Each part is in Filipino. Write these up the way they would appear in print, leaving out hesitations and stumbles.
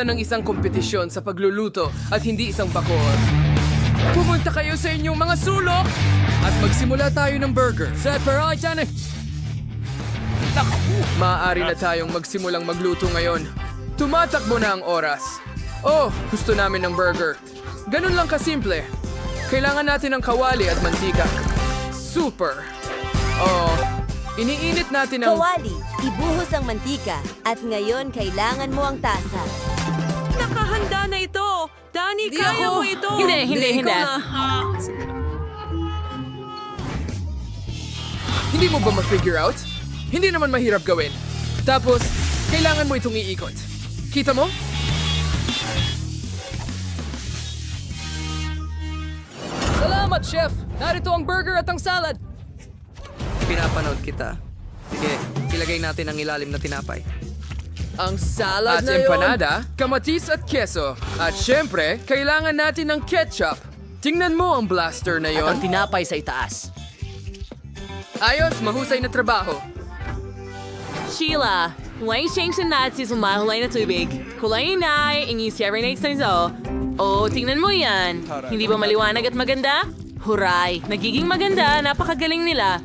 ng isang kompetisyon sa pagluluto at hindi isang bakor. Pumunta kayo sa inyong mga sulok at magsimula tayo ng burger. Maaari na tayong magsimulang magluto ngayon. Tumatakbo na ang oras. Oh, gusto namin ng burger. Ganun lang kasimple. Kailangan natin ng kawali at mantika. Super. Oh, iniinit natin ang... Kawali, ibuhos ang mantika. At ngayon, kailangan mo ang tasa. Nakahanda na ito! Dani, kaya mo ito! Hindi. Hindi mo ba ma-figure out? Hindi naman mahirap gawin. Tapos, kailangan mo itong iikot. Kita mo? Salamat, Chef! Narito ang burger at ang salad. Pinapanood kita. Sige, ilagay natin ang ilalim na tinapay. Ang salad At na yun. empanada, Kamatis at keso. At syempre, kailangan natin ng ketchup. Tingnan mo ang blaster na At ang yon. tinapay sa itaas. Ayos, mahusay na trabaho. Sheila, may change na natin sa mahulay na tubig. Kulay na, ingi-serenade sa nito. Oh, tingnan mo yan. Hindi ba maliwanag at maganda? Huray, nagiging maganda, napakagaling nila.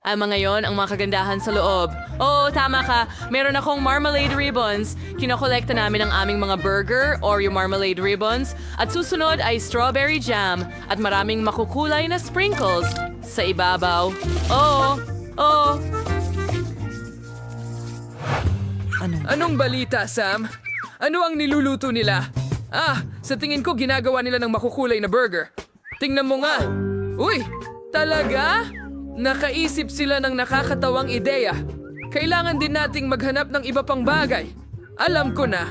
Mga ngayon, ang mga kagandahan sa loob. Oo, tama ka. Meron akong marmalade ribbons. Kinokolekta namin ang aming mga burger, Oreo marmalade ribbons. At susunod ay strawberry jam at maraming makukulay na sprinkles sa ibabaw. Oo. Anong balita, Sam? Ano ang niluluto nila? Sa tingin ko ginagawa nila ng makukulay na burger. Tingnan mo nga. Uy, talaga? Nakaisip sila ng nakakatawang ideya. Kailangan din nating maghanap ng iba pang bagay. Alam ko na.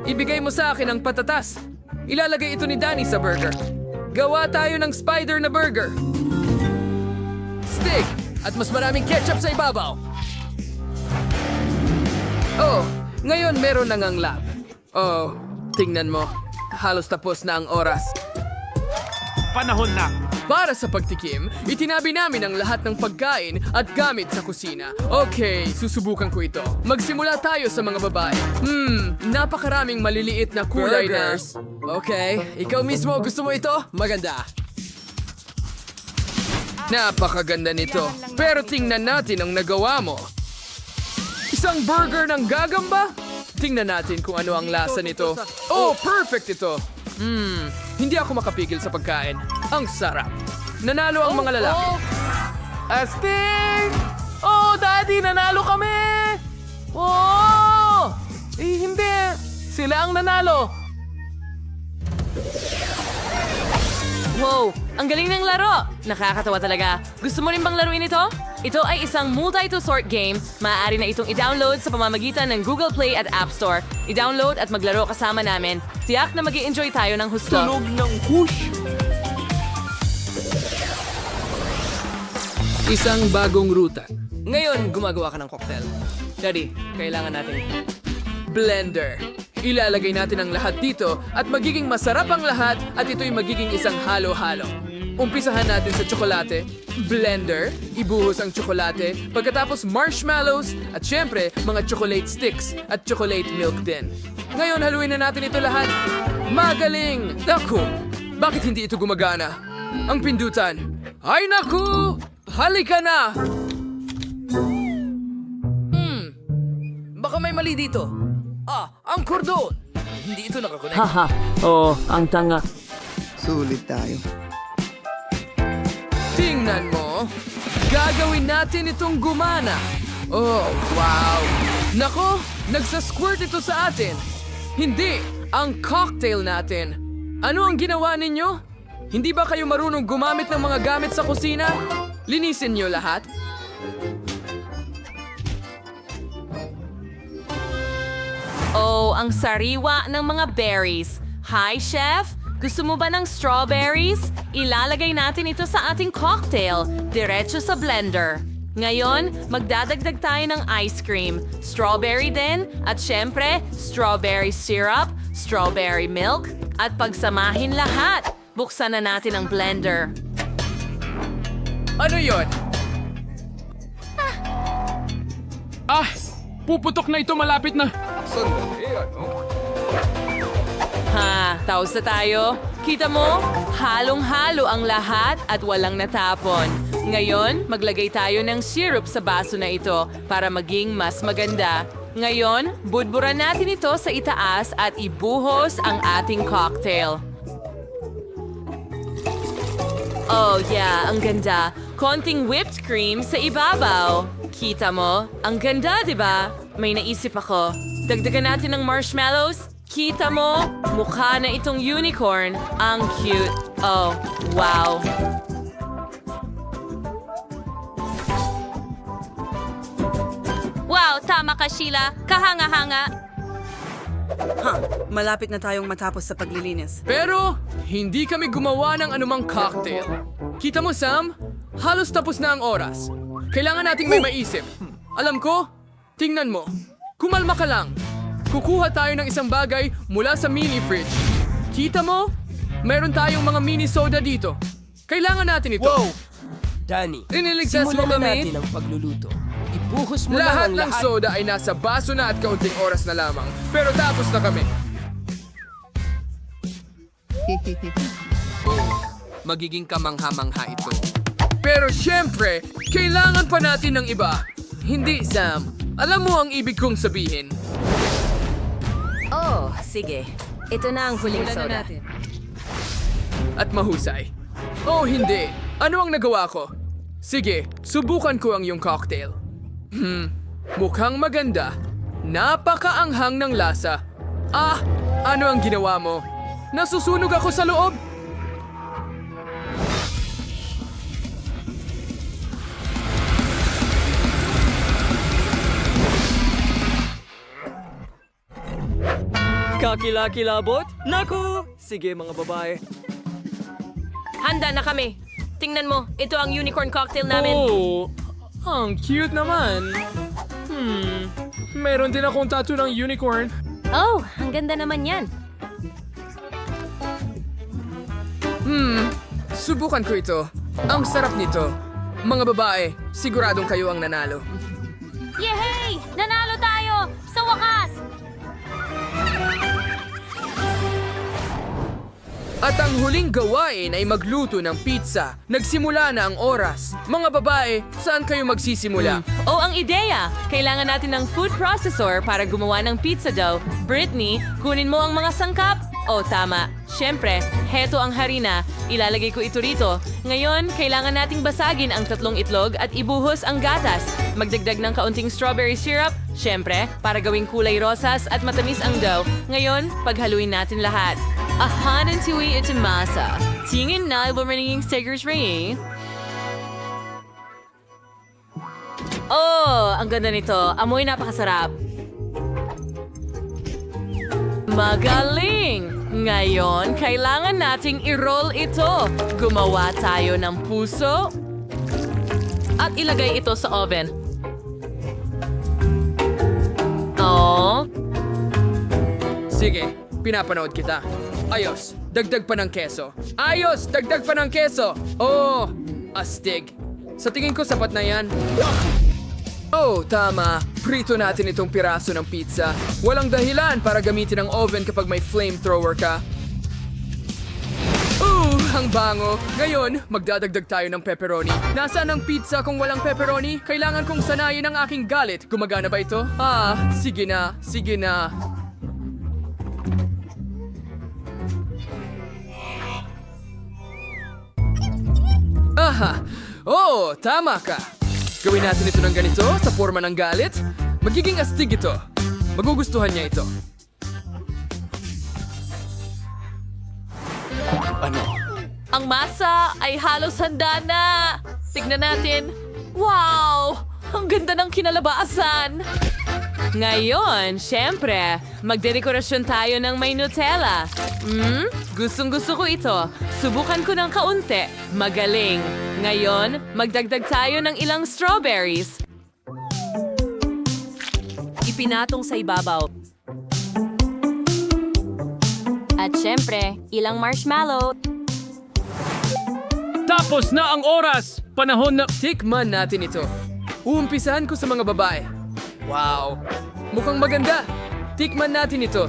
Ibigay mo sa akin ang patatas. Ilalagay ito ni Danny sa burger. Gawa tayo ng spider na burger. Steak at mas maraming ketchup sa ibabaw. Oh, ngayon meron na ngang lab. Oh, tingnan mo. Halos tapos na ang oras. Panahon na! Para sa pagtikim, itinabi namin ang lahat ng pagkain at gamit sa kusina. Okay, susubukan ko ito. Magsimula tayo sa mga babae. Napakaraming maliliit na kulay Burgers. na... Okay, ikaw mismo gusto mo ito? Maganda. Napakaganda nito. Pero tingnan natin ang nagawa mo. Isang burger ng gagamba? Tingnan natin kung ano ang lasa nito. Oh, perfect ito. Hindi ako makapigil sa pagkain. Ang sarap. Nanalo ang mga lalaki. Astig! Oh, Daddy, nanalo kami! Oh! Hindi! Sila ang nanalo! Wow, ang galing ng laro! Nakakatawa talaga. Gusto mo rin bang laruin ito? Ito ay isang multi-to-sort game. Maaari na itong i-download sa pamamagitan ng Google Play at App Store. I-download at maglaro kasama namin. Tiyak na mag-i-enjoy tayo ng husto. Tunog ng whoosh! Isang bagong ruta. Ngayon, gumagawa ka ng cocktail. Daddy, kailangan natin blender. Ilalagay natin ang lahat dito at magiging masarap ang lahat at ito'y magiging isang halo-halo. Umpisahan natin sa tsokolate, blender, ibuhos ang tsokolate, pagkatapos marshmallows at syempre mga chocolate sticks at chocolate milk din. Ngayon, haluin na natin ito lahat. Magaling! Naku, bakit hindi ito gumagana? Ang pindutan. Ay naku! Halika na! baka may mali dito. Ang kordon! Hindi ito nakakonect. Haha, oo, ang tanga. Sulit tayo. Tingnan mo. Gagawin natin itong gumana. Oh, wow. Nako, nagsasquirt ito sa atin. Hindi, ang cocktail natin. Ano ang ginawa ninyo? Hindi ba kayo marunong gumamit ng mga gamit sa kusina? Linisin niyo lahat. Oh, ang sariwa ng mga berries. Hi, Chef! Gusto mo ba ng strawberries? Ilalagay natin ito sa ating cocktail, diretso sa blender. Ngayon, magdadagdag tayo ng ice cream, strawberry din, at syempre, strawberry syrup, strawberry milk, at pagsamahin lahat. Buksan na natin ang blender. Ano yon? Puputok na ito malapit na. Ha, taos na tayo. Kita mo? Halong-halo ang lahat at walang natapon. Ngayon, maglagay tayo ng syrup sa baso na ito para maging mas maganda. Ngayon, budburan natin ito sa itaas at ibuhos ang ating cocktail. Oh yeah, ang ganda. Konting whipped cream sa ibabaw. Kita mo? Ang ganda, di ba? May naisip ako. Dagdagan natin ng marshmallows. Kita mo? Mukha na itong unicorn. Ang cute. Oh, wow. Wow, tama ka, Sheila. Kahanga-hanga. Malapit na tayong matapos sa paglilinis. Pero, hindi kami gumawa ng anumang cocktail. Kita mo, Sam? Halos tapos na ang oras. Kailangan nating may maisip. Alam ko, tingnan mo. Kumalma ka lang. Kukuha tayo ng isang bagay mula sa mini fridge. Kita mo? Meron tayong mga mini soda dito. Kailangan natin ito. Danny, Iniligtas mo simulan na kami? natin ang pagluluto. Ibuhos mo Lahat lang ng ang lahat. soda ay nasa baso na at kaunting oras na lamang. Pero tapos na kami. Magiging kamangha-mangha ito. Pero syempre, kailangan pa natin ng iba. Hindi, Sam. Alam mo ang ibig kong sabihin. Oh, sige. Ito na ang huling soda. At mahusay. Oh, hindi. Ano ang nagawa ko? Sige, subukan ko ang iyong cocktail. Mukhang maganda. Napakaanghang ng lasa. Ah, ano ang ginawa mo? Nasusunog ako sa loob. Kakilakilabot? Naku! Sige mga babae. Handa na kami. Tingnan mo, ito ang unicorn cocktail namin. Oh, ang cute naman. Meron din akong tattoo ng unicorn. Oh, ang ganda naman yan. Subukan ko ito. Ang sarap nito. Mga babae, siguradong kayo ang nanalo. Yehey! Nanalo tayo! Sa wakas! At ang huling gawain ay magluto ng pizza. Nagsimula na ang oras. Mga babae, saan kayo magsisimula? Oh, ang ideya! Kailangan natin ng food processor para gumawa ng pizza dough. Britney, kunin mo ang mga sangkap. Oh, tama. Siyempre, heto ang harina. Ilalagay ko ito rito. Ngayon, kailangan nating basagin ang 3 itlog at ibuhos ang gatas. Magdagdag ng kaunting strawberry syrup. Siyempre, para gawing kulay rosas at matamis ang dough. Ngayon, paghaluin natin lahat. Ahan and tuwi ito masa. Tingin na bumaninging stickers ring. Oh, ang ganda nito. Amoy napakasarap. Magaling! Ngayon, kailangan nating i-roll ito. Gumawa tayo ng puso at ilagay ito sa oven. Oh, Sige, pinapanood kita. Ayos, dagdag pa ng keso. Ayos, dagdag pa ng keso. Oh, astig. Sa tingin ko sapat na yan. Oh, tama. Prito natin itong piraso ng pizza. Walang dahilan para gamitin ang oven kapag may flamethrower ka. Ang bango. Ngayon, magdadagdag tayo ng pepperoni. Nasaan ang pizza kung walang pepperoni? Kailangan kong sanayin ang aking galit. Gumagana ba ito? Ah, sige na. Sige na. Aha! Oh, tama ka. Gawin natin ito ng ganito sa forma ng galit. Magiging astig ito. Magugustuhan niya ito. ang masa ay halos handa na. Tignan natin. Wow! Ang ganda ng kinalabasan. Ngayon, syempre, magdedekorasyon tayo ng may Nutella. Gustong-gusto ko ito. Subukan ko ng kaunti. Magaling. Ngayon, magdagdag tayo ng ilang strawberries. Ipinatong sa ibabaw. At syempre, ilang marshmallow. Tapos na ang oras! Panahon na... Tikman natin ito. Uumpisahan ko sa mga babae. Wow! mukhang maganda. Tikman natin ito.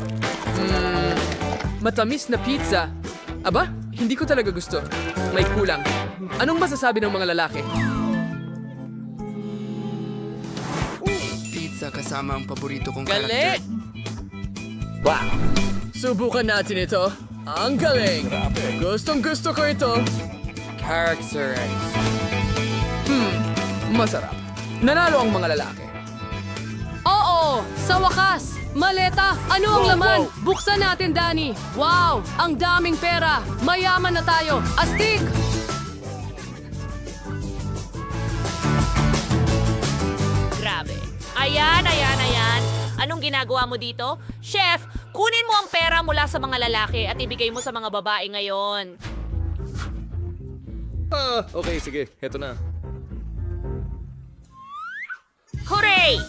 Matamis na pizza. Aba, hindi ko talaga gusto. May kulang. Anong masasabi ng mga lalaki? Pizza kasama ang paborito kong Galing! karakter. Wow! Subukan natin ito. Ang galing! Gustong gusto ko ito. Characterize. Masarap. Nanalo ang mga lalaki. Oo! Sa wakas! Maleta! Ano ang laman? Buksan natin, Danny! Wow! Ang daming pera! Mayaman na tayo! Astig! Grabe. Ayan. Anong ginagawa mo dito? Chef, kunin mo ang pera mula sa mga lalaki at ibigay mo sa mga babae ngayon. Okay, sige. Heto na. Hooray!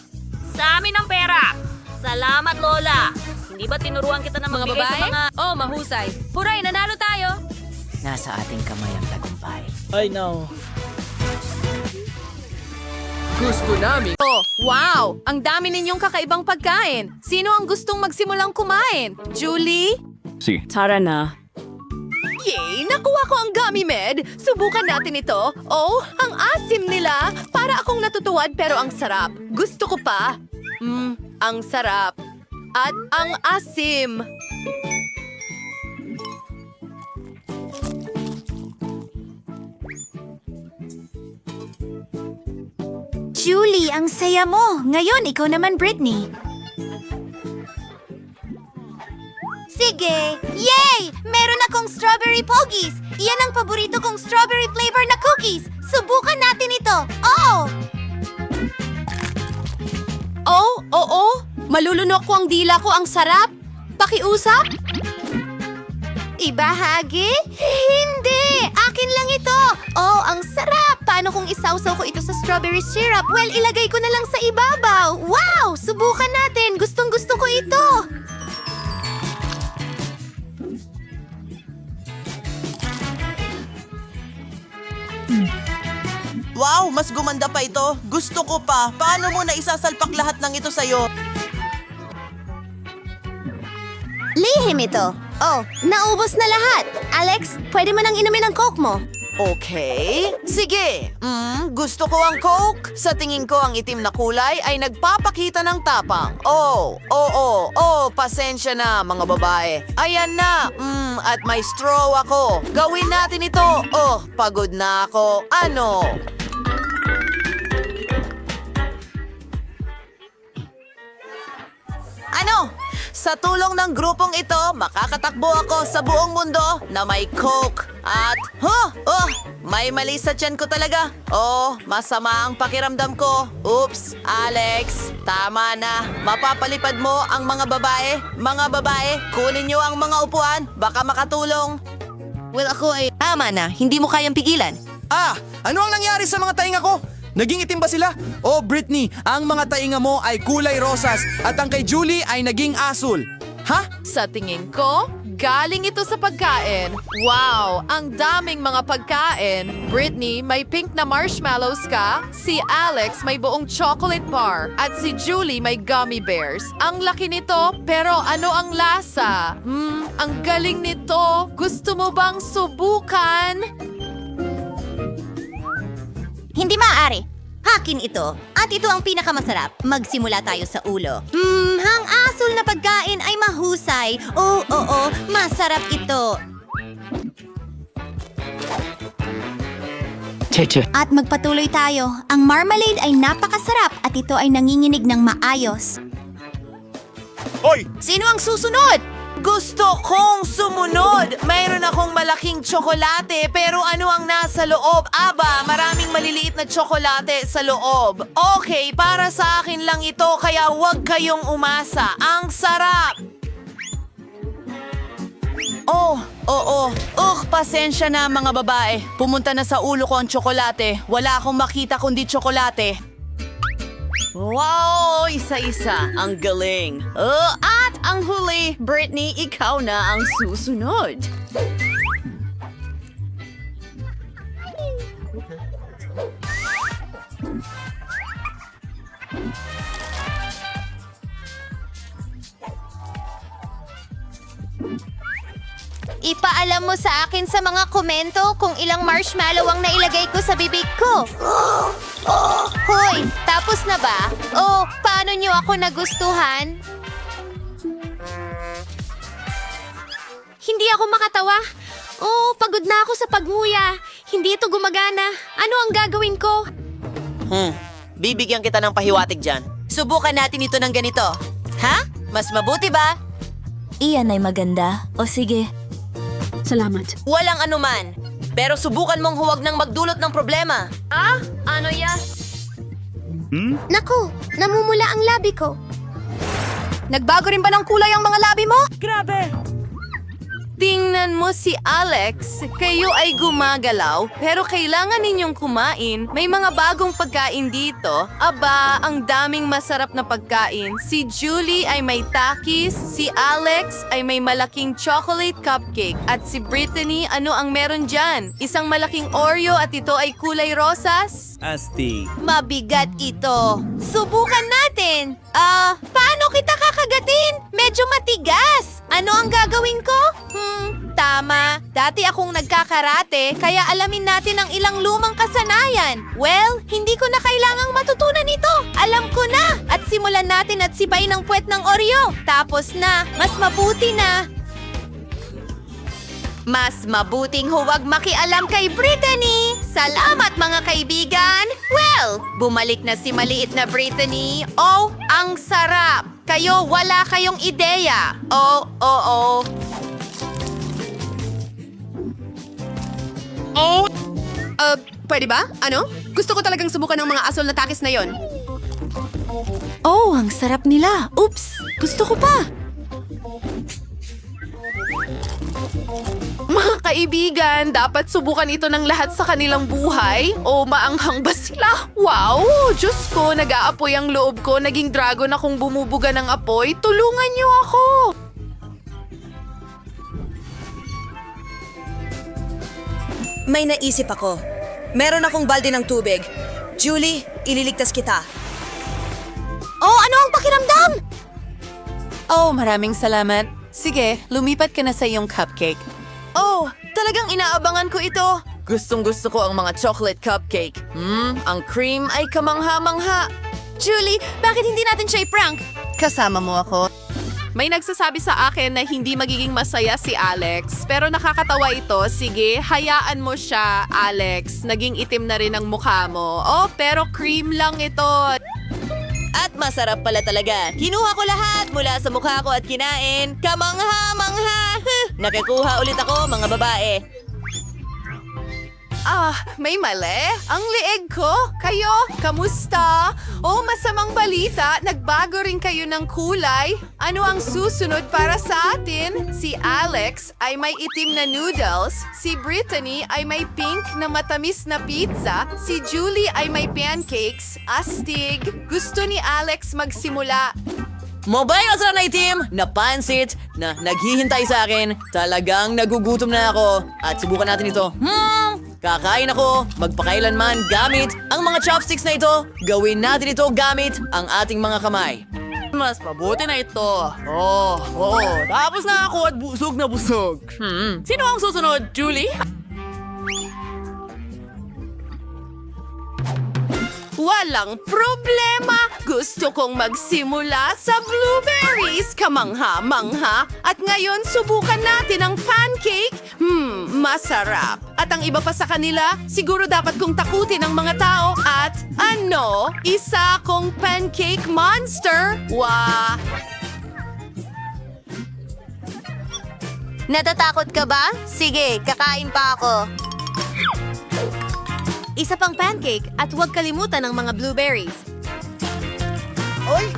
Sa amin ang pera! Salamat, Lola! Hindi ba tinuruan kita na Mga magbigay babae? sa mga... Oh, mahusay! Huray! Nanalo tayo! Nasa ating kamay ang tagumpay. Ay, no. Gusto namin. Oh, wow! Ang dami ninyong kakaibang pagkain. Sino ang gustong magsimulang kumain? Julie? Si. Tara na. Yay! Nakuha ko ang gummy med! Subukan natin ito. Oh, ang asim nila! Para akong natutuwad pero ang sarap. Gusto ko pa. Ang sarap. At ang asim. Julie, ang saya mo. Ngayon, ikaw naman, Britney. Sige! Yay! Meron akong strawberry pogies! Iyan ang paborito kong strawberry flavor na cookies! Subukan natin ito! Oo! Oh, oo. Malulunok ko ang dila ko. Ang sarap. Pakiusap? Ibahagi? Hindi! Akin lang ito! Oh, ang sarap! Paano kung isawsaw ko ito sa strawberry syrup? Well, ilagay ko na lang sa ibabaw! Wow! Subukan natin! Gustong-gusto ko ito! Wow, mas gumanda pa ito. Gusto ko pa. Paano mo na isasalpak lahat ng ito sa'yo? Lihim ito. Oh, naubos na lahat. Alex, pwede mo nang inumin ang Coke mo. Okay. Sige. Gusto ko ang Coke. Sa tingin ko ang itim na kulay ay nagpapakita ng tapang. Pasensya na mga babae. Ayan na. At may straw ako. Gawin natin ito. Oh, pagod na ako. Ano? Ano? Sa tulong ng grupong ito, makakatakbo ako sa buong mundo na may Coke. At, may mali sa tiyan ko talaga. Oh, masama ang pakiramdam ko. Oops, Alex, tama na. Mapapalipad mo ang mga babae. Mga babae, kunin niyo ang mga upuan. Baka makatulong. Well, ako ay... Tama na. Hindi mo kayang pigilan. Ano ang nangyari sa mga tainga ko? Naging itim ba sila? Oh, Britney, ang mga tainga mo ay kulay rosas at ang kay Julie ay naging asul. Ha? Sa tingin ko, galing ito sa pagkain. Wow, ang daming mga pagkain. Britney, may pink na marshmallows ka. Si Alex may buong chocolate bar. At si Julie may gummy bears. Ang laki nito, pero ano ang lasa? Ang galing nito. Gusto mo bang subukan? Hindi maaari. Hakin ito. At ito ang pinakamasarap. Magsimula tayo sa ulo. Hang asul na pagkain ay mahusay. Oo, masarap ito. At magpatuloy tayo. Ang marmalade ay napakasarap at ito ay nanginginig ng maayos. Hoy! Sino ang susunod? Gusto kong sumunod. Mayroon akong malaking tsokolate, pero ano ang nasa loob? Aba, maraming maliliit na tsokolate sa loob. Okay, para sa akin lang ito, kaya huwag kayong umasa. Ang sarap! Pasensya na mga babae. Pumunta na sa ulo ko ang tsokolate. Wala akong makita kundi tsokolate. Wow! Isa-isa. Ang galing. At ang huli, Britney, ikaw na ang susunod. Ipaalam mo sa akin sa mga komento kung ilang marshmallow ang nailagay ko sa bibig ko. Hoy, tapos na ba? Oh, paano nyo ako nagustuhan? Hindi ako makatawa. Oh, pagod na ako sa pagmuya. Hindi ito gumagana. Ano ang gagawin ko? Bibigyan kita ng pahiwatig dyan. Subukan natin ito ng ganito. Ha? Mas mabuti ba? Iyan ay maganda. O sige. Walang anuman. Pero subukan mong huwag nang magdulot ng problema. Ano yan? Naku, namumula ang labi ko. Nagbago rin ba ng kulay ang mga labi mo? Tingnan mo si Alex. Kayo ay gumagalaw, pero kailangan ninyong kumain. May mga bagong pagkain dito. Aba, ang daming masarap na pagkain. Si Julie ay may takis, si Alex ay may malaking chocolate cupcake, at si Brittany, ano ang meron dyan? Isang malaking Oreo at ito ay kulay rosas? Mabigat ito. Subukan natin. Paano kita kakagatin? Medyo matigas. Ano ang gagawin ko? Tama. Dati akong nagkakarate, kaya alamin natin ang ilang lumang kasanayan. Well, hindi ko na kailangang matutunan ito. Alam ko na. At simulan natin at sipay ng puwet ng Oreo. Tapos na. Mas mabuti na. Mas mabuting huwag makialam kay Brittany. Salamat mga kaibigan. Well, bumalik na si maliit na Brittany. Oh, ang sarap. Kayo wala kayong ideya. Oh. Pwede ba? Ano? Gusto ko talagang subukan ng mga asol na takis na yon. Oh, ang sarap nila. Oops, gusto ko pa. Mga kaibigan, dapat subukan ito ng lahat sa kanilang buhay. O maanghang ba sila? Wow! Diyos ko, nag-aapoy ang loob ko. Naging dragon akong bumubuga ng apoy. Tulungan niyo ako! May naisip ako. Meron akong balde ng tubig. Julie, ililigtas kita. Oh, ano ang pakiramdam? Oh, maraming salamat. Sige, lumipat ka na sa iyong cupcake. Oh, talagang inaabangan ko ito. Gustong-gusto ko ang mga chocolate cupcake. Ang cream ay kamangha-mangha. Julie, bakit hindi natin siya i-prank? Kasama mo ako. May nagsasabi sa akin na hindi magiging masaya si Alex. Pero nakakatawa ito. Sige, hayaan mo siya, Alex. Naging itim na rin ang mukha mo. Oh, pero cream lang ito. At masarap pala talaga. Kinuha ko lahat mula sa mukha ko at kinain. Kamangha-mangha! Nakakuha ulit ako, mga babae. May mali. Ang lieg ko. Kayo, kamusta? Oh, masamang balita. Nagbago rin kayo ng kulay. Ano ang susunod para sa atin? Si Alex ay may itim na noodles. Si Brittany ay may pink na matamis na pizza. Si Julie ay may pancakes. Astig. Gusto ni Alex magsimula. Mobile sa na team na pansit na naghihintay sa akin. Talagang nagugutom na ako. At subukan natin ito. Kakain ako, magpakailanman gamit ang mga chopsticks na ito. Gawin natin ito gamit ang ating mga kamay. Mas mabuti na ito. Tapos na ako at busog na busog. Sino ang susunod, Julie? Walang problema! Gusto kong magsimula sa blueberries, kamangha-mangha. At ngayon, subukan natin ang pancake. Masarap. At ang iba pa sa kanila, siguro dapat kong takutin ang mga tao. At ano? Isa kong pancake monster. Wah! Natatakot ka ba? Sige, kakain pa ako. Isa pang pancake at huwag kalimutan ng mga blueberries. Oy!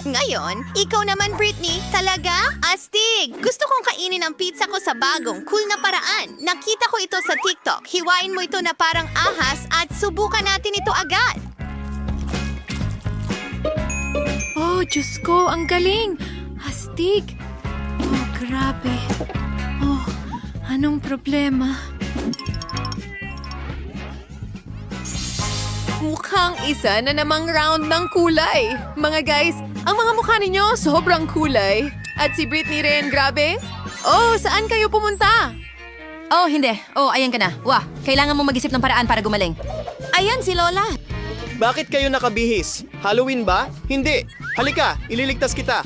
Ngayon, ikaw naman, Brittany. Talaga? Astig! Gusto kong kainin ang pizza ko sa bagong, cool na paraan. Nakita ko ito sa TikTok. Hiwain mo ito na parang ahas at subukan natin ito agad. Oh, Diyos ko, ang galing! Astig! Oh, grabe. Oh, anong problema? Mukhang isa na namang round ng kulay. Mga guys, ang mga mukha ninyo sobrang kulay. At si Brittany rin, grabe. Oh, saan kayo pumunta? Oh, hindi. Oh, ayan ka na. Wah, kailangan mo mag-isip ng paraan para gumaling. Ayan si Lola. Bakit kayo nakabihis? Halloween ba? Hindi. Halika, ililigtas kita.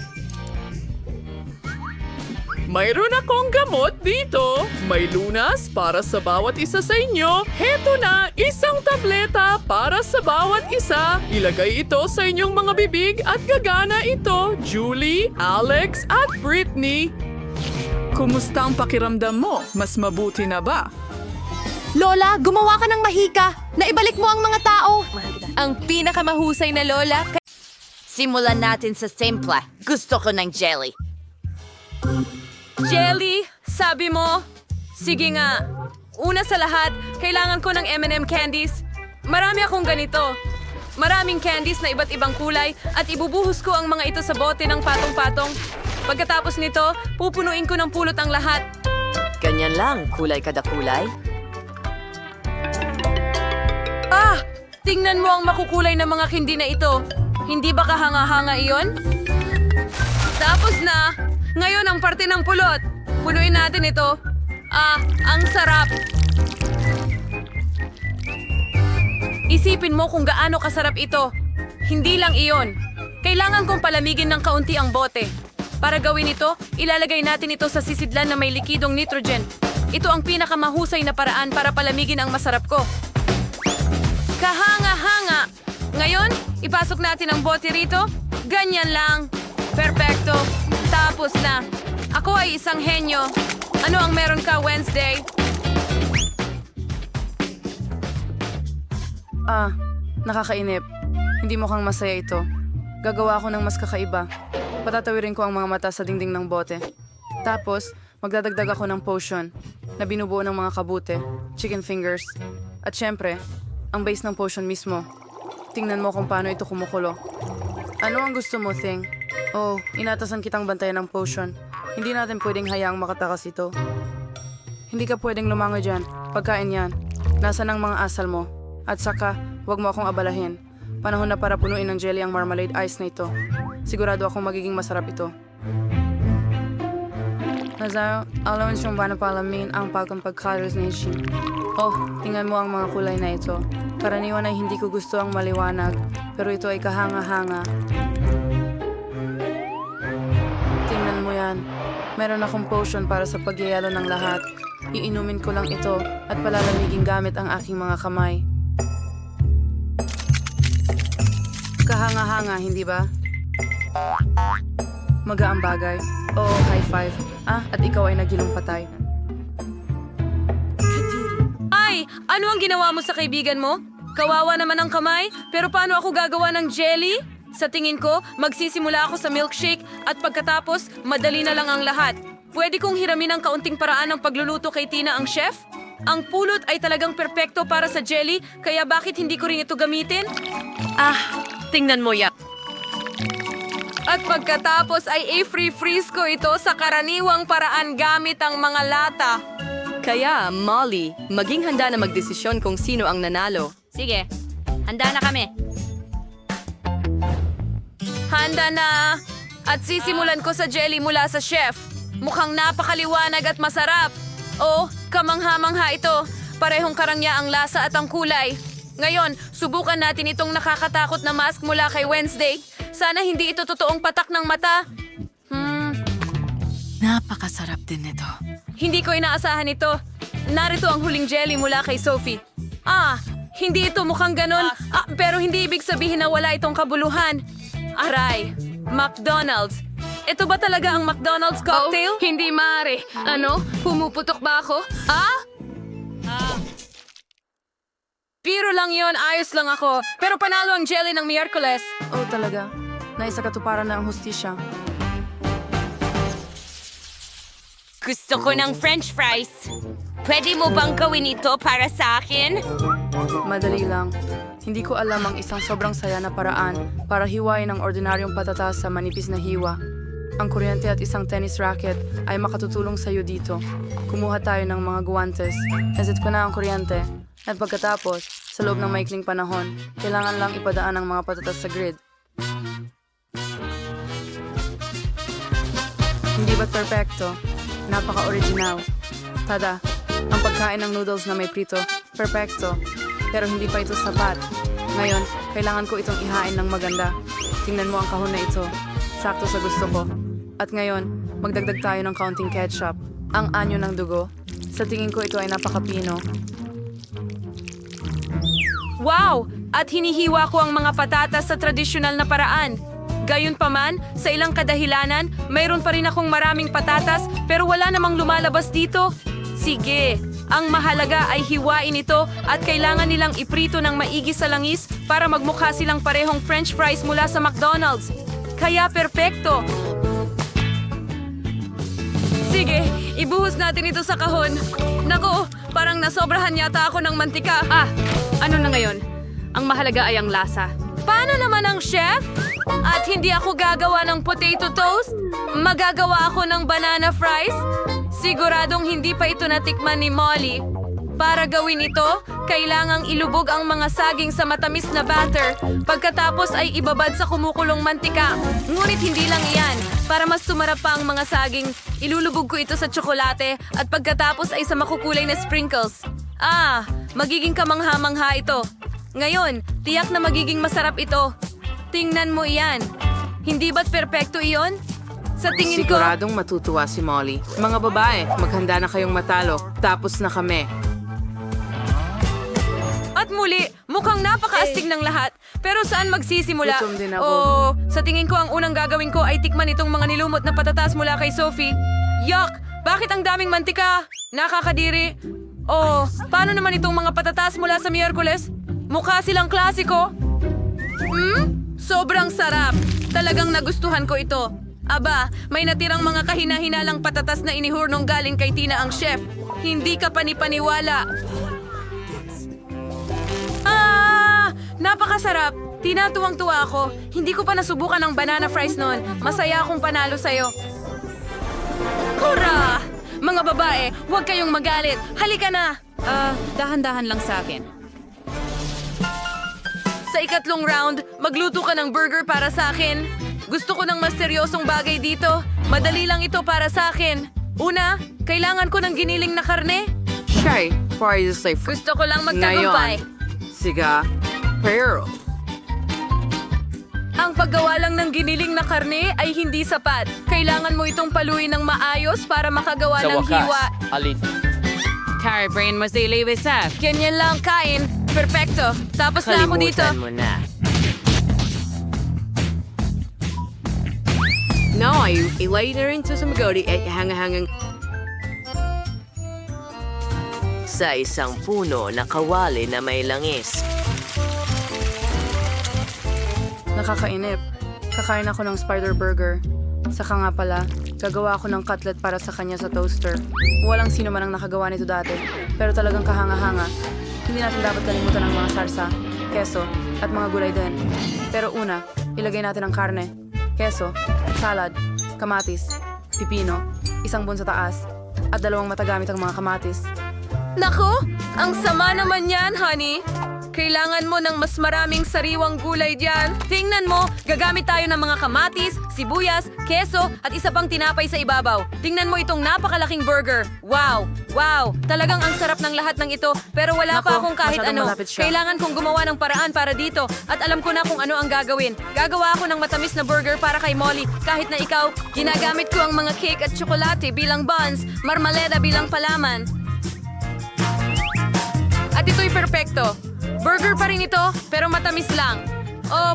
Mayroon akong gamot dito. May lunas para sa bawat isa sa inyo. Heto na, isang tableta para sa bawat isa. Ilagay ito sa inyong mga bibig at gagana ito, Julie, Alex at Britney. Kumusta ang pakiramdam mo? Mas mabuti na ba? Lola, gumawa ka ng mahika. Naibalik mo ang mga tao. Ang pinakamahusay na lola. Simulan natin sa simple. Gusto ko ng jelly. Jelly, sabi mo? Sige nga. Una sa lahat, kailangan ko ng M&M candies. Marami akong ganito. Maraming candies na iba't ibang kulay at ibubuhos ko ang mga ito sa bote ng patong-patong. Pagkatapos nito, pupunuin ko ng pulot ang lahat. Ganyan lang, kulay kada kulay. Ah! Tingnan mo ang makukulay na mga hindi na ito. Hindi ba kahanga-hanga iyon? Tapos na! Ngayon ang parte ng pulot. Punuin natin ito. Ah, ang sarap. Isipin mo kung gaano kasarap ito. Hindi lang iyon. Kailangan kong palamigin ng kaunti ang bote. Para gawin ito, ilalagay natin ito sa sisidlan na may likidong nitrogen. Ito ang pinakamahusay na paraan para palamigin ang masarap ko. Kahanga-hanga! Ngayon, ipasok natin ang bote rito. Ganyan lang. Perfecto. Tapos na. Ako ay isang henyo. Ano ang meron ka Wednesday? Ah, nakakainip. Hindi mukhang masaya ito. Gagawa ako ng mas kakaiba. Patatawirin ko ang mga mata sa dingding ng bote. Tapos, magdadagdag ako ng potion na binubuo ng mga kabute, chicken fingers, at syempre, ang base ng potion mismo. Tingnan mo kung paano ito kumukulo. Ano ang gusto mo, Thing? Oh, inatasan kitang bantayan ng potion. Hindi natin pwedeng hayaang makatakas ito. Hindi ka pwedeng lumangoy dyan. Pagkain yan. Nasaan ang mga asal mo? At saka, huwag mo akong abalahin. Panahon na para punuin ng jelly ang marmalade ice na ito. Sigurado akong magiging masarap ito. Nazayo, allowance yung ba na palamin ang pagkampag-colors na ishi. Oh, tingnan mo ang mga kulay na ito. Karaniwan ay hindi ko gusto ang maliwanag, pero ito ay kahanga-hanga. Tingnan mo yan. Meron akong potion para sa pagyayalo ng lahat. Iinumin ko lang ito at palalamigin gamit ang aking mga kamay. Kahanga-hanga, hindi ba? Magaang bagay. Oo, high five. Ah, at ikaw ay nagilong patay. Ay! Ano ang ginawa mo sa kaibigan mo? Kawawa naman ang kamay, pero paano ako gagawa ng jelly? Sa tingin ko, magsisimula ako sa milkshake at pagkatapos, madali na lang ang lahat. Pwede kong hiramin ang kaunting paraan ng pagluluto kay Tina ang chef? Ang pulot ay talagang perpekto para sa jelly, kaya bakit hindi ko rin ito gamitin? Ah, tingnan mo yan. At pagkatapos ay i-freeze ko ito sa karaniwang paraan gamit ang mga lata. Kaya, Molly, maging handa na magdesisyon kung sino ang nanalo. Sige, handa na kami. Handa na! At sisimulan ko sa jelly mula sa chef. Mukhang napakaliwanag at masarap. Oh, kamangha-mangha ito. Parehong karangya ang lasa at ang kulay. Ngayon, subukan natin itong nakakatakot na mask mula kay Wednesday. Sana hindi ito totoong patak ng mata. Napakasarap din nito. Hindi ko inaasahan ito. Narito ang huling jelly mula kay Sophie. Ah, hindi ito mukhang ganon. Ah, pero hindi ibig sabihin na wala itong kabuluhan. Aray, McDonald's. Ito ba talaga ang McDonald's cocktail? Oh, hindi maaari. Ano? Pumuputok ba ako? Ah? Biro lang yon, ayos lang ako. Pero panalo ang jelly ng Miyerkules. Oh, talaga? Naisakatuparan na ang hustisya. Gusto ko ng french fries. Pwede mo bang gawin ito para sa akin? Madali lang. Hindi ko alam ang isang sobrang saya na paraan para hiwain ang ordinaryong patatas sa manipis na hiwa. Ang kuryente at isang tennis racket ay makatutulong sa iyo dito. Kumuha tayo ng mga guwantes. Nasit ko na ang kuryente. At pagkatapos, sa loob ng maikling panahon, kailangan lang ipadaan ang mga patatas sa grid. Hindi ba't perfecto? Napaka-original. Tada, ang pagkain ng noodles na may prito, perfecto. Pero hindi pa ito sapat. Ngayon, kailangan ko itong ihain ng maganda. Tingnan mo ang kahon na ito. Sakto sa gusto ko. At ngayon, magdagdag tayo ng kaunting ketchup. Ang anyo ng dugo. Sa tingin ko ito ay napakapino. Wow! At hinihiwa ko ang mga patatas sa tradisyonal na paraan. Gayunpaman, sa ilang kadahilanan, mayroon pa rin akong maraming patatas pero wala namang lumalabas dito. Sige, ang mahalaga ay hiwain ito at kailangan nilang iprito ng maigi sa langis para magmukha silang parehong French fries mula sa McDonald's. Kaya perpekto! Sige, ibuhos natin ito sa kahon. Naku, parang nasobrahan yata ako ng mantika. Ano na ngayon? Ang mahalaga ay ang lasa. Paano naman ang chef? At hindi ako gagawa ng potato toast? Magagawa ako ng banana fries? Siguradong hindi pa ito natikman ni Molly. Para gawin ito, kailangang ilubog ang mga saging sa matamis na batter. Pagkatapos ay ibabad sa kumukulong mantika. Ngunit hindi lang iyan. Para mas sumarap pa ang mga saging, ilulubog ko ito sa tsokolate at pagkatapos ay sa makukulay na sprinkles. Magiging kamangha-mangha ito. Ngayon, tiyak na magiging masarap ito. Tingnan mo iyan. Hindi ba't perpekto iyon? Sa tingin ko... Siguradong matutuwa si Molly. Mga babae, maghanda na kayong matalo. Tapos na kami. At muli, mukhang napakaastig ng lahat. Pero saan magsisimula? Gutom din ako. Sa tingin ko ang unang gagawin ko ay tikman itong mga nilumot na patatas mula kay Sophie. Yuck! Bakit ang daming mantika? Nakakadiri. Paano naman itong mga patatas mula sa Miyerkules? Mukha silang klasiko. Sobrang sarap. Talagang nagustuhan ko ito. Aba, may natirang mga kahina-hinalang patatas na inihurnong galing kay Tina ang chef. Hindi ka panipaniwala. Napakasarap. Tina, tuwang-tuwa ako. Hindi ko pa nasubukan ang banana fries noon. Masaya akong panalo sa'yo. Hurra! Mga babae, huwag kayong magalit. Halika na! Dahan-dahan lang sa akin. Sa ikatlong round, magluto ka ng burger para sa akin. Gusto ko ng mas seryosong bagay dito. Madali lang ito para sa akin. Una, kailangan ko ng giniling na karne. Shay, para sa Gusto ko lang magtagumpay. Siga, pero... Ang paggawa lang ng giniling na karne ay hindi sapat. Kailangan mo itong paluin ng maayos para makagawa ng hiwa. alin? Carrie Brain, mas diliwis sa. Ganyan lang kain. Perfecto. Tapos na ako dito. Mo na. No, ay ilay na rin sa sumagodi at hangahangang Sa isang puno na kawali na may langis. Nakakainip. Kakain ako ng spider burger. Saka nga pala, gagawa ako ng cutlet para sa kanya sa toaster. Walang sino man ang nakagawa nito dati. Pero talagang kahanga-hanga. Hindi natin dapat kalimutan ang mga sarsa, keso, at mga gulay din. Pero una, ilagay natin ang karne, keso, salad, kamatis, pipino, isang bun sa taas, at 2 matagamit ang mga kamatis. Nako, ang sama naman yan, honey. Kailangan mo ng mas maraming sariwang gulay dyan. Tingnan mo, gagamit tayo ng mga kamatis, sibuyas, keso, at isa pang tinapay sa ibabaw. Tingnan mo itong napakalaking burger. Wow! Wow! Talagang ang sarap ng lahat ng ito, pero wala pa akong kahit masyadong ano. malapit siya. Kailangan kong gumawa ng paraan para dito, at alam ko na kung ano ang gagawin. Gagawa ako ng matamis na burger para kay Molly. Kahit na ikaw, ginagamit ko ang mga cake at tsokolate bilang buns, marmalada bilang palaman. At ito'y perpekto. Burger pa rin ito, pero matamis lang.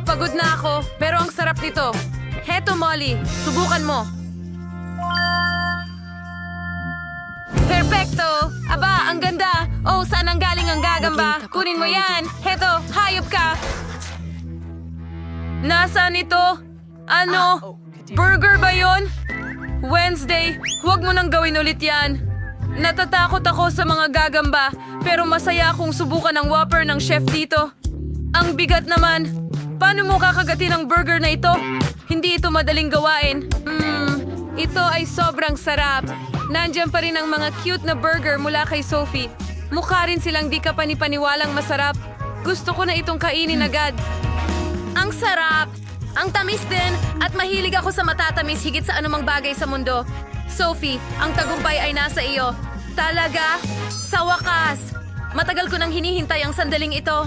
Pagod na ako, pero ang sarap nito. Heto, Molly, subukan mo. Perpekto! Aba, ang ganda! Saan ang galing ang gagamba? Kunin mo yan! Heto, hayop ka! Nasaan ito? Ano? Burger ba yon? Wednesday, huwag mo nang gawin ulit yan. Natatakot ako sa mga gagamba, pero masaya akong subukan ang Whopper ng chef dito. Ang bigat naman. Paano mo kakagatin ang burger na ito? Hindi ito madaling gawain. Ito ay sobrang sarap. Nandiyan pa rin ang mga cute na burger mula kay Sophie. Mukha rin silang di ka panipaniwalang masarap. Gusto ko na itong kainin agad. Ang sarap! Ang tamis din at mahilig ako sa matatamis higit sa anumang bagay sa mundo. Sophie, ang tagumpay ay nasa iyo. Talaga? Sa wakas! Matagal ko nang hinihintay ang sandaling ito.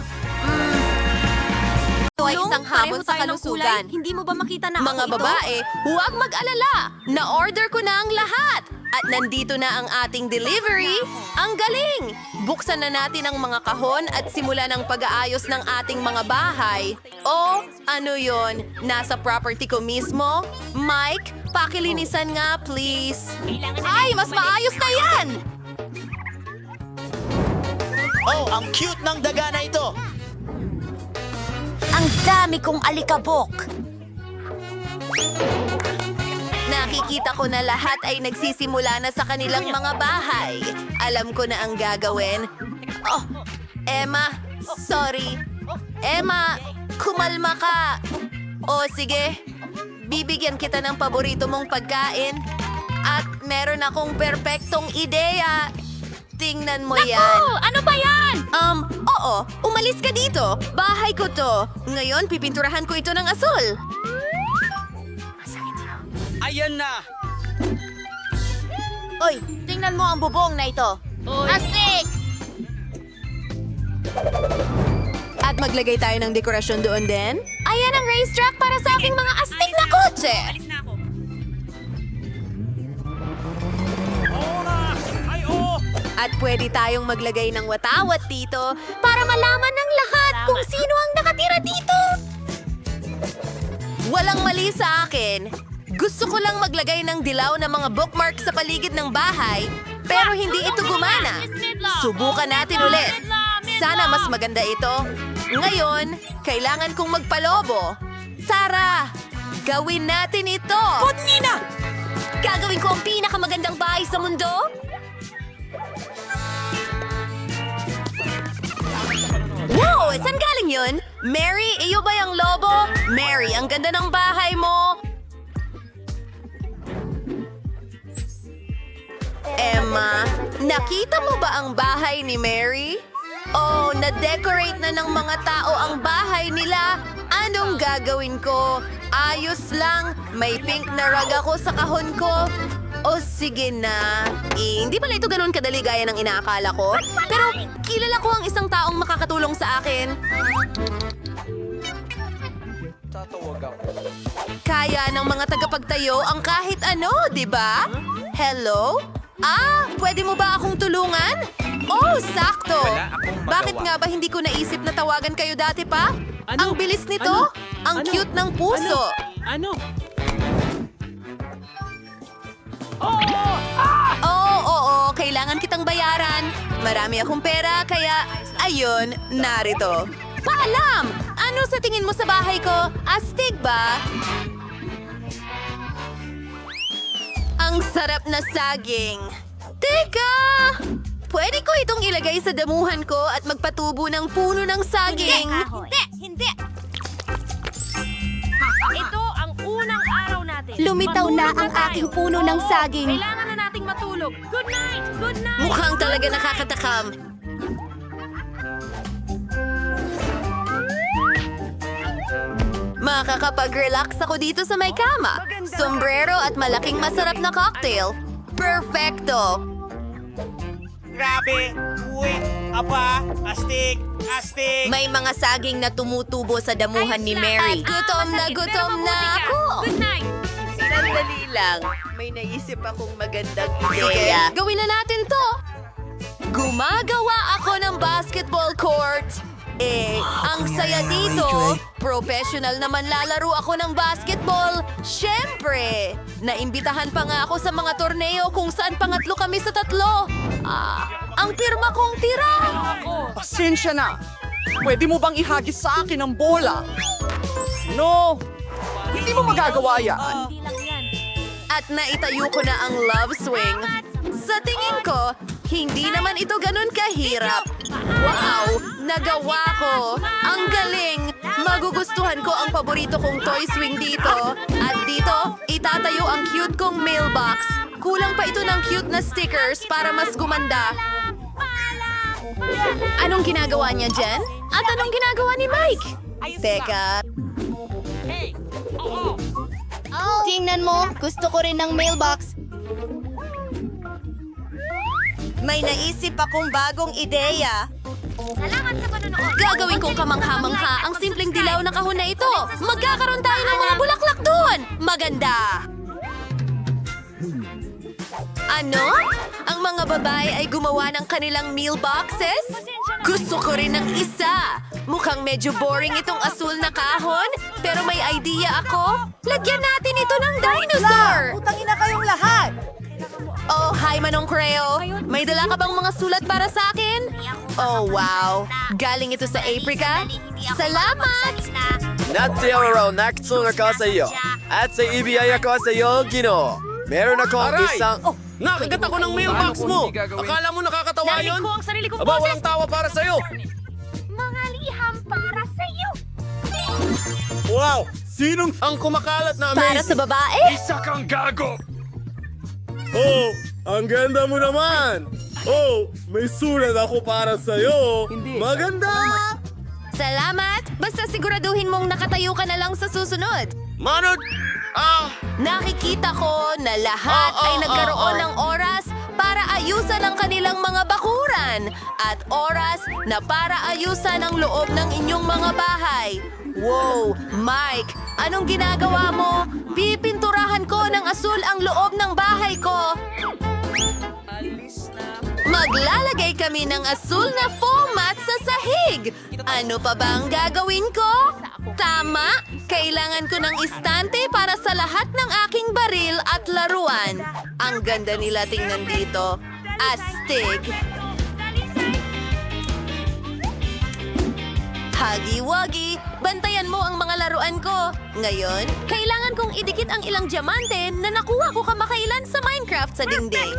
Ito ay isang hamon sa kalusugan. Hindi mo ba makita na Mga babae, huwag mag-alala. Na-order ko na ang lahat. At nandito na ang ating delivery. Ang galing! Buksan na natin ang mga kahon at simulan ang pag-aayos ng ating mga bahay. O, ano yon? Nasa property ko mismo? Mike, pakilinisan nga, please. Ay, mas maayos na yan! Oh, ang cute ng daga na ito! Ang dami kong alikabok. Nakikita ko na lahat ay nagsisimula na sa kanilang mga bahay. Alam ko na ang gagawin. Oh, Emma, sorry. Emma, kumalma ka. O sige, bibigyan kita ng paborito mong pagkain. At meron akong perpektong ideya. Tingnan mo yan. Ano ba yan? Oo, umalis ka dito. Bahay ko to. Ngayon, pipinturahan ko ito ng asul. Ayan na! Oy, tingnan mo ang bubong na ito. Astig! At maglagay tayo ng dekorasyon doon din. Ayan ang racetrack para sa aking mga astig na kotse. At pwede tayong maglagay ng watawat dito para malaman ng lahat kung sino ang nakatira dito. Walang mali sa akin. Gusto ko lang maglagay ng dilaw na mga bookmark sa paligid ng bahay, pero hindi ito gumana. Subukan natin ulit. Sana mas maganda ito. Ngayon, kailangan kong magpalobo. Tara, gawin natin ito. Nina! Gagawin ko ang pinakamagandang bahay sa mundo. Wow! Saan galing yun? Mary, iyo ba yung lobo? Mary, ang ganda ng bahay mo. Emma, nakita mo ba ang bahay ni Mary? Oh, na-decorate na ng mga tao ang bahay nila. Anong gagawin ko? Ayos lang. May pink na rug ako sa kahon ko. O sige na. Hindi pala ito ganun kadali gaya ng inaakala ko. Pero kilala ko ang isang taong makakatulong sa akin. Tatawag ako. Kaya ng mga tagapagtayo ang kahit ano, di ba? Hello? Pwede mo ba akong tulungan? Oh, sakto! Bakit nga ba hindi ko naisip na tawagan kayo dati pa? Ang bilis nito! Ang cute ng puso! Oo, kailangan kitang bayaran. Marami akong pera, kaya, ayun, narito. Paalam! Ano sa tingin mo sa bahay ko? Astig ba? Ang sarap na saging. Teka! Pwede ko itong ilagay sa damuhan ko at magpatubo ng puno ng saging. Hindi! Ito ang unang araw natin. Lumitaw na ang aking puno ng saging. Kailangan na nating matulog. Good night! Good night! Mukhang talaga nakakatakam. Makakapag-relax ako dito sa may kama. Sombrero at malaking masarap na cocktail. Perfecto! Grabe! Uy! Aba! Astig! Astig! May mga saging na tumutubo sa damuhan ni Mary. Gutom na ako! Good night! Sandali lang. May naisip akong magandang ideya. Gawin na natin to! Gumagawa ako ng basketball court. Ang saya dito. Professional naman lalaro ako ng basketball. Siyempre! Naimbitahan pa nga ako sa mga torneo kung saan pangatlo kami sa tatlo. Ang pirma kong tira! Pasensya na! Pwede mo bang ihagis sa akin ang bola? No! Hindi mo magagawa yan! At naitayo ko na ang love swing. Sa tingin ko, hindi naman ito ganun kahirap. Wow! Nagawa ko! Ang galing! Magugustuhan ko ang paborito kong toy swing dito. At dito, itatayo ang cute kong mailbox. Kulang pa ito ng cute na stickers para mas gumanda. Anong ginagawa niya, Jen? At anong ginagawa ni Mike? Teka. Tingnan mo, gusto ko rin ng mailbox. May naisip akong bagong ideya. Salamat sa panonood. Gagawin kong kamangha-mangha ang simpleng dilaw na kahon na ito. Magkakaroon tayo ng mga bulaklak doon. Maganda. Ano? Ang mga babae ay gumawa ng kanilang meal boxes? Gusto ko rin ng isa. Mukhang medyo boring itong asul na kahon, pero may idea ako. Lagyan natin ito ng dinosaur. Utangin na kayong lahat! Oh, hi Manong Creo. May dala ka bang mga sulat para sa akin? Oh, wow. Galing ito sa Aprika? Salamat! Natiro naksunga ko sa iyo. At sa ibiyaya ko sa iyo, Gino. Meron akong isang... Oh, nakagat ako ng mailbox mo! Akala mo nakakatawa yun? Narinig ko ang sarili kong Aba, boses. walang tawa para sa'yo! Mga liham para sa'yo. Wow! Sinong ang kumakalat na Para amazing? sa babae? Isa kang gago! Oh, ang ganda mo naman! Oh, may sulat ako para sa'yo! Maganda! Salamat! Basta siguraduhin mong nakatayo ka na lang sa susunod. Manod! Nakikita ko na lahat ay nagkaroon ng oras para ayusan ang kanilang mga bakuran at oras na para ayusan ang loob ng inyong mga bahay. Wow! Mike, anong ginagawa mo? Pipinturahan ko ng asul ang loob ng bahay ko. Maglalagay kami ng asul na foam mat sa sahig. Ano pa ba ang gagawin ko? Tama, kailangan ko ng istante para sa lahat ng aking baril at laruan. Ang ganda nila tingnan dito. Astig. Hagi-wagi, bantayan mo ang mga laruan ko. Ngayon, kailangan kong idikit ang ilang diamante na nakuha ko kamakailan sa Minecraft sa dingding.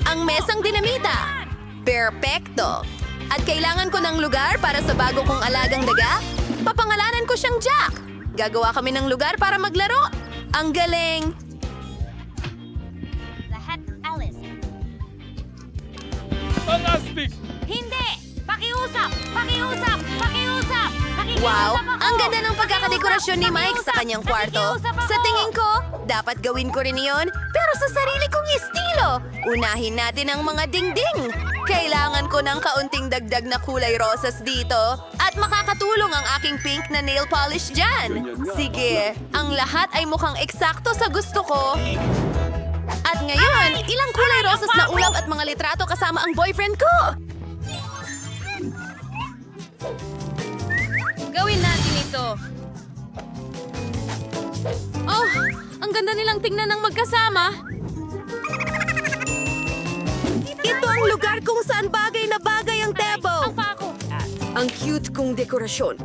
Ang mesang dinamita. Perpekto. At kailangan ko ng lugar para sa bago kong alagang daga. Papangalanan ko siyang Jack. Gagawa kami ng lugar para maglaro. Ang galing. Lahat, Alice. Fantastic! Hindi! Pakiusap! Pakiusap! Pakiusap! Wow, ang ganda ng pagkakadekorasyon ni Mike sa kanyang kwarto. Sa tingin ko, dapat gawin ko rin iyon, pero sa sarili kong estilo. Unahin natin ang mga dingding. Kailangan ko ng kaunting dagdag na kulay rosas dito. At makakatulong ang aking pink na nail polish dyan. Sige, ang lahat ay mukhang eksakto sa gusto ko. At ngayon, ilang kulay rosas na ulap at mga litrato kasama ang boyfriend ko. Gawin natin ito. Oh, ang ganda nilang tingnan ng magkasama. Ito ang lugar kung saan bagay na bagay ang tebo. Ang cute kong dekorasyon.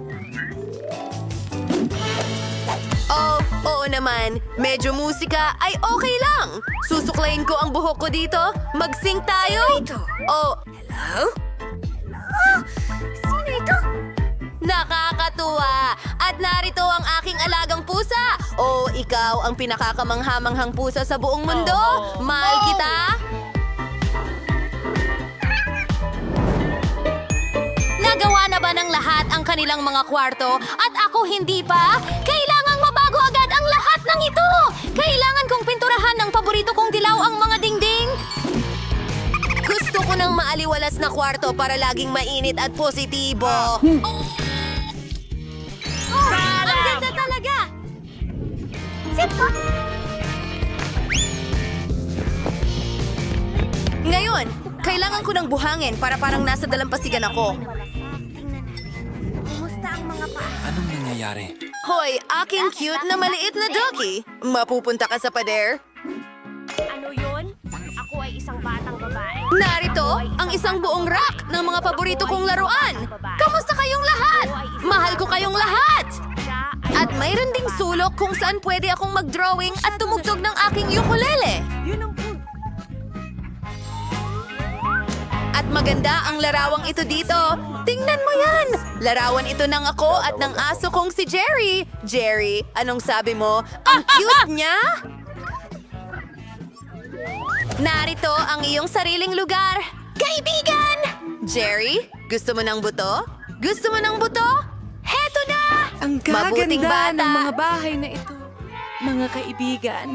Oh, oo naman. Medyo musika ay okay lang. Susuklayin ko ang buhok ko dito. Mag-sing tayo. Oh, hello? Sino ito? Nakakatuwa! At narito ang aking alagang pusa! Oh, ikaw ang pinakakamanghamanghang pusa sa buong mundo! Mahal kita! Nagawa na ba ng lahat ang kanilang mga kwarto at ako hindi pa? Kailangang mabago agad ang lahat ng ito! Kailangan kong pinturahan ng paborito kong dilaw ang mga dingding! Gusto ko ng maaliwalas na kwarto para laging mainit at positibo. Ang ganda talaga! Ngayon, kailangan ko ng buhangin para parang nasa dalampasigan ako. Kumusta ang mga paa? Anong nangyayari? Hoy, aking cute na maliit na doggy. Mapupunta ka sa pader? Ano yun? Ako ay isang batang babae. Narito ang isang buong rack ng mga paborito kong laruan. Kamusta kayong lahat? Mahal ko kayong lahat! At mayroon ding sulok kung saan pwede akong mag-drawing at tumugtog ng aking ukulele. At maganda ang larawang ito dito. Tingnan mo yan! Larawan ito ng ako at ng aso kong si Jerry. Jerry, anong sabi mo? Ang cute niya! Narito ang iyong sariling lugar. Kaibigan! Jerry, gusto mo ng buto? Gusto mo ng buto? Heto na! Ang gaganda ng mga bahay na ito. Mga kaibigan,